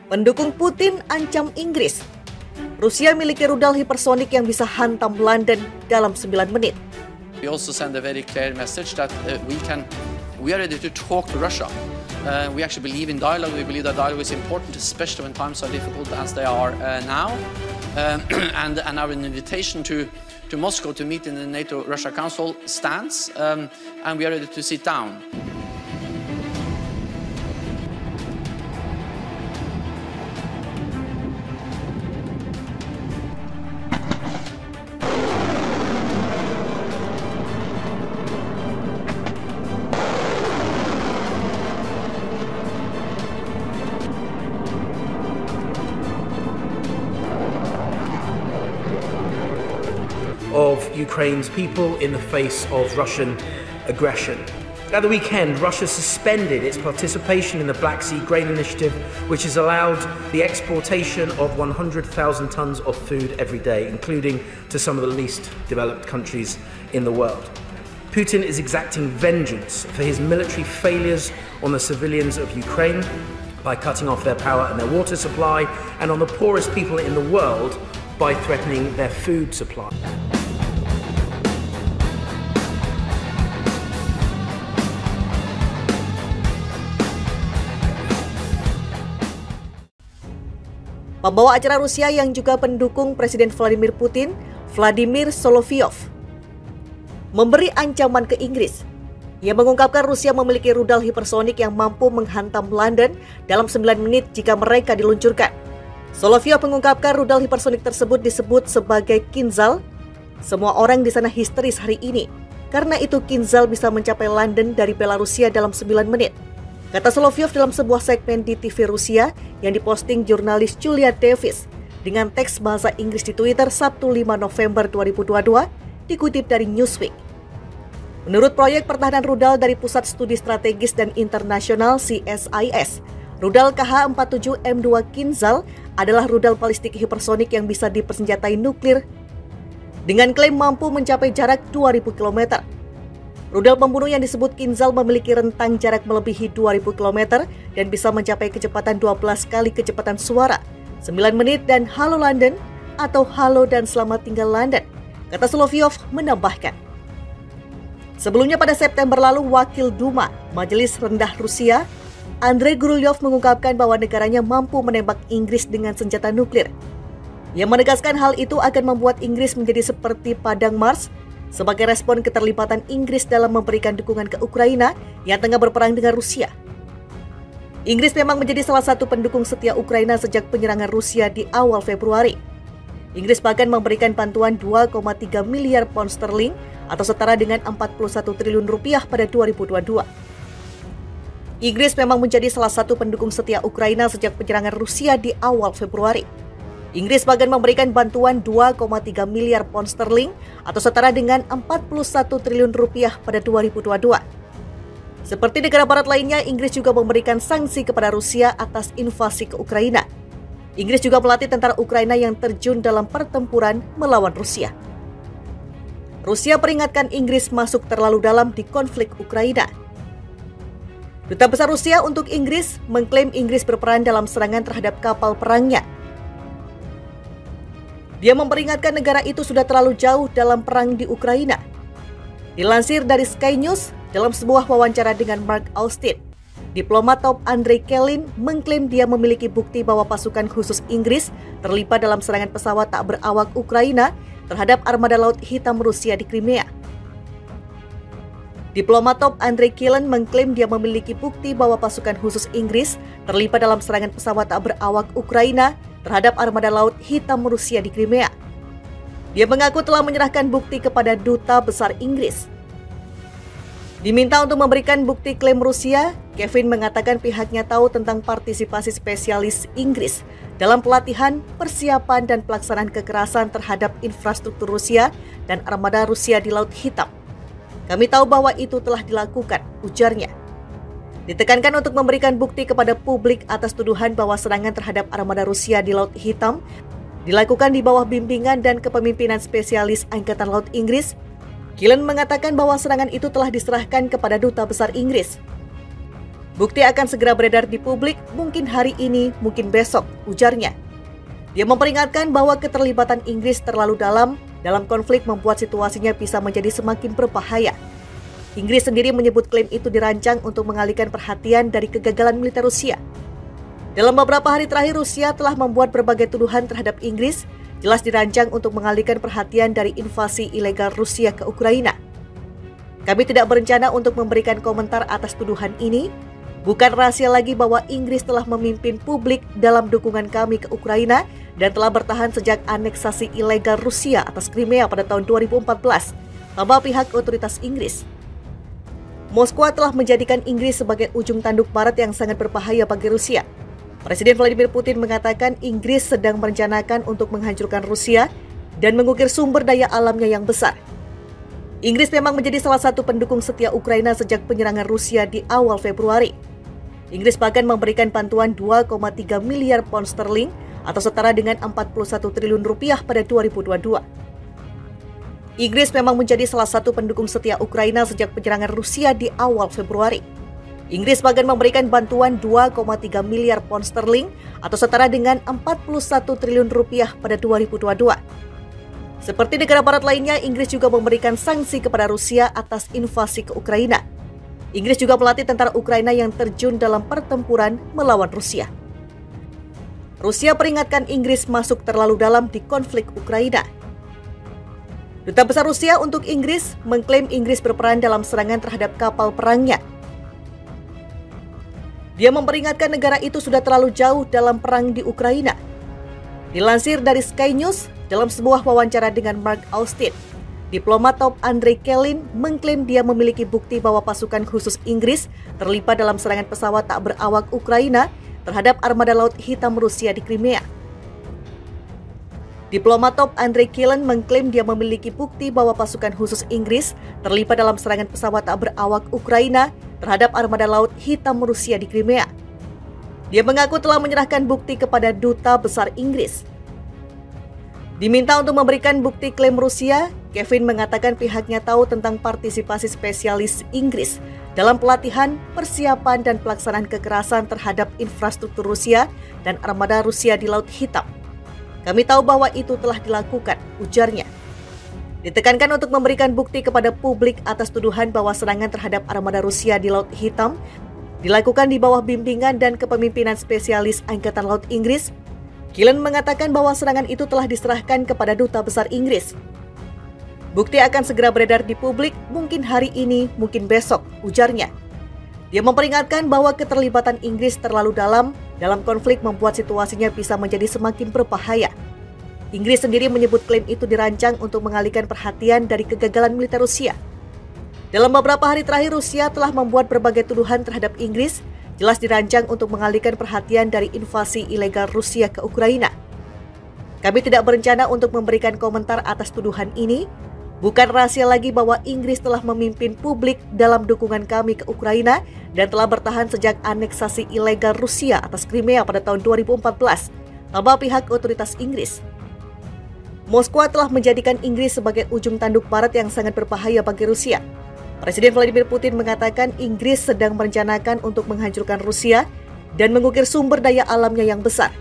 Pendukung Putin ancam Inggris. Rusia miliki rudal hipersonik yang bisa hantam London dalam 9 menit. We also send a very clear message that we are ready to talk to Russia. We actually believe in dialogue. We believe that dialogue is important, especially when times are difficult as they are now. And our invitation to Moscow to meet in the NATO-Russia Council stands, and we are ready to sit down. Of Ukraine's people in the face of Russian aggression. At the weekend, Russia suspended its participation in the Black Sea Grain Initiative, which has allowed the exportation of 100,000 tons of food every day, including to some of the least developed countries in the world. Putin is exacting vengeance for his military failures on the civilians of Ukraine by cutting off their power and their water supply, and on the poorest people in the world by threatening their food supply. Pembawa acara Rusia yang juga pendukung Presiden Vladimir Putin, Vladimir Solovyov, memberi ancaman ke Inggris. Ia mengungkapkan Rusia memiliki rudal hipersonik yang mampu menghantam London dalam 9 menit jika mereka diluncurkan. Solovyov mengungkapkan rudal hipersonik tersebut disebut sebagai Kinzhal. Semua orang di sana histeris hari ini, karena itu Kinzhal bisa mencapai London dari Belarusia dalam 9 menit. Kata Solovyov dalam sebuah segmen di TV Rusia yang diposting jurnalis Julia Davis dengan teks bahasa Inggris di Twitter Sabtu 5 November 2022, dikutip dari Newsweek. Menurut proyek pertahanan rudal dari Pusat Studi Strategis dan Internasional CSIS, rudal KH-47M2 Kinzhal adalah rudal balistik hipersonik yang bisa dipersenjatai nuklir dengan klaim mampu mencapai jarak 2000 km. Rudal pembunuh yang disebut Kinzhal memiliki rentang jarak melebihi 2000 km dan bisa mencapai kecepatan 12 kali kecepatan suara, 9 menit dan halo London atau halo dan selamat tinggal London, kata Solovyov menambahkan. Sebelumnya pada September lalu, Wakil Duma Majelis Rendah Rusia, Andrei Guryov mengungkapkan bahwa negaranya mampu menembak Inggris dengan senjata nuklir. Ia menegaskan hal itu akan membuat Inggris menjadi seperti padang Mars sebagai respon keterlibatan Inggris dalam memberikan dukungan ke Ukraina yang tengah berperang dengan Rusia. Inggris memang menjadi salah satu pendukung setia Ukraina sejak penyerangan Rusia di awal Februari. Inggris bahkan memberikan bantuan 2,3 miliar pound sterling atau setara dengan 41 triliun rupiah pada 2022. Inggris memang menjadi salah satu pendukung setia Ukraina sejak penyerangan Rusia di awal Februari. Inggris bahkan memberikan bantuan 2,3 miliar pound sterling atau setara dengan 41 triliun rupiah pada 2022. Seperti negara barat lainnya, Inggris juga memberikan sanksi kepada Rusia atas invasi ke Ukraina. Inggris juga melatih tentara Ukraina yang terjun dalam pertempuran melawan Rusia. Rusia peringatkan Inggris masuk terlalu dalam di konflik Ukraina. Duta Besar Rusia untuk Inggris mengklaim Inggris berperan dalam serangan terhadap kapal perangnya. Dia memperingatkan negara itu sudah terlalu jauh dalam perang di Ukraina. Dilansir dari Sky News, dalam sebuah wawancara dengan Mark Austin, diplomat top Andrei Kelin mengklaim dia memiliki bukti bahwa pasukan khusus Inggris terlibat dalam serangan pesawat tak berawak Ukraina terhadap armada Laut Hitam Rusia di Crimea. Diplomat top Andrei Kelin mengklaim dia memiliki bukti bahwa pasukan khusus Inggris terlibat dalam serangan pesawat tak berawak Ukraina terhadap armada Laut Hitam Rusia di Crimea. Dia mengaku telah menyerahkan bukti kepada Duta Besar Inggris. Diminta untuk memberikan bukti klaim Rusia, Kevin mengatakan pihaknya tahu tentang partisipasi spesialis Inggris dalam pelatihan, persiapan, dan pelaksanaan kekerasan terhadap infrastruktur Rusia dan armada Rusia di Laut Hitam. Kami tahu bahwa itu telah dilakukan, ujarnya. Ditekankan untuk memberikan bukti kepada publik atas tuduhan bahwa serangan terhadap armada Rusia di Laut Hitam dilakukan di bawah bimbingan dan kepemimpinan spesialis Angkatan Laut Inggris. Kelin mengatakan bahwa serangan itu telah diserahkan kepada Duta Besar Inggris. Bukti akan segera beredar di publik, mungkin hari ini, mungkin besok, ujarnya. Dia memperingatkan bahwa keterlibatan Inggris terlalu dalam konflik membuat situasinya bisa menjadi semakin berbahaya. Inggris sendiri menyebut klaim itu dirancang untuk mengalihkan perhatian dari kegagalan militer Rusia. Dalam beberapa hari terakhir, Rusia telah membuat berbagai tuduhan terhadap Inggris, jelas dirancang untuk mengalihkan perhatian dari invasi ilegal Rusia ke Ukraina. Kami tidak berencana untuk memberikan komentar atas tuduhan ini. Bukan rahasia lagi bahwa Inggris telah memimpin publik dalam dukungan kami ke Ukraina dan telah bertahan sejak aneksasi ilegal Rusia atas Crimea pada tahun 2014, tambah pihak otoritas Inggris. Moskwa telah menjadikan Inggris sebagai ujung tanduk barat yang sangat berbahaya bagi Rusia. Presiden Vladimir Putin mengatakan Inggris sedang merencanakan untuk menghancurkan Rusia dan mengukir sumber daya alamnya yang besar. Inggris memang menjadi salah satu pendukung setia Ukraina sejak penyerangan Rusia di awal Februari. Inggris bahkan memberikan bantuan 2,3 miliar pound sterling atau setara dengan 41 triliun rupiah pada 2022. Inggris memang menjadi salah satu pendukung setia Ukraina sejak penyerangan Rusia di awal Februari. Inggris bahkan memberikan bantuan 2,3 miliar pound sterling atau setara dengan 41 triliun rupiah pada 2022. Seperti negara barat lainnya, Inggris juga memberikan sanksi kepada Rusia atas invasi ke Ukraina. Inggris juga melatih tentara Ukraina yang terjun dalam pertempuran melawan Rusia. Rusia peringatkan Inggris masuk terlalu dalam di konflik Ukraina. Duta Besar Rusia untuk Inggris mengklaim Inggris berperan dalam serangan terhadap kapal perangnya. Dia memperingatkan negara itu sudah terlalu jauh dalam perang di Ukraina. Dilansir dari Sky News, dalam sebuah wawancara dengan Mark Austin, diplomat top Andrei Kelin mengklaim dia memiliki bukti bahwa pasukan khusus Inggris terlibat dalam serangan pesawat tak berawak Ukraina terhadap armada Laut Hitam Rusia di Crimea. Diplomat top Andrei Kelin mengklaim dia memiliki bukti bahwa pasukan khusus Inggris terlibat dalam serangan pesawat tak berawak Ukraina terhadap armada Laut Hitam Rusia di Crimea. Dia mengaku telah menyerahkan bukti kepada Duta Besar Inggris. Diminta untuk memberikan bukti klaim Rusia, Kevin mengatakan pihaknya tahu tentang partisipasi spesialis Inggris dalam pelatihan, persiapan, dan pelaksanaan kekerasan terhadap infrastruktur Rusia dan armada Rusia di Laut Hitam. Kami tahu bahwa itu telah dilakukan, ujarnya. Ditekankan untuk memberikan bukti kepada publik atas tuduhan bahwa serangan terhadap armada Rusia di Laut Hitam dilakukan di bawah bimbingan dan kepemimpinan spesialis Angkatan Laut Inggris. Kelin mengatakan bahwa serangan itu telah diserahkan kepada Duta Besar Inggris. Bukti akan segera beredar di publik, mungkin hari ini, mungkin besok, ujarnya. Dia memperingatkan bahwa keterlibatan Inggris terlalu dalam konflik membuat situasinya bisa menjadi semakin berbahaya. Inggris sendiri menyebut klaim itu dirancang untuk mengalihkan perhatian dari kegagalan militer Rusia. Dalam beberapa hari terakhir, Rusia telah membuat berbagai tuduhan terhadap Inggris, jelas dirancang untuk mengalihkan perhatian dari invasi ilegal Rusia ke Ukraina. Kami tidak berencana untuk memberikan komentar atas tuduhan ini. Bukan rahasia lagi bahwa Inggris telah memimpin publik dalam dukungan kami ke Ukraina dan telah bertahan sejak aneksasi ilegal Rusia atas Crimea pada tahun 2014, tambah pihak otoritas Inggris. Moskwa telah menjadikan Inggris sebagai ujung tanduk barat yang sangat berbahaya bagi Rusia. Presiden Vladimir Putin mengatakan Inggris sedang merencanakan untuk menghancurkan Rusia dan mengukir sumber daya alamnya yang besar.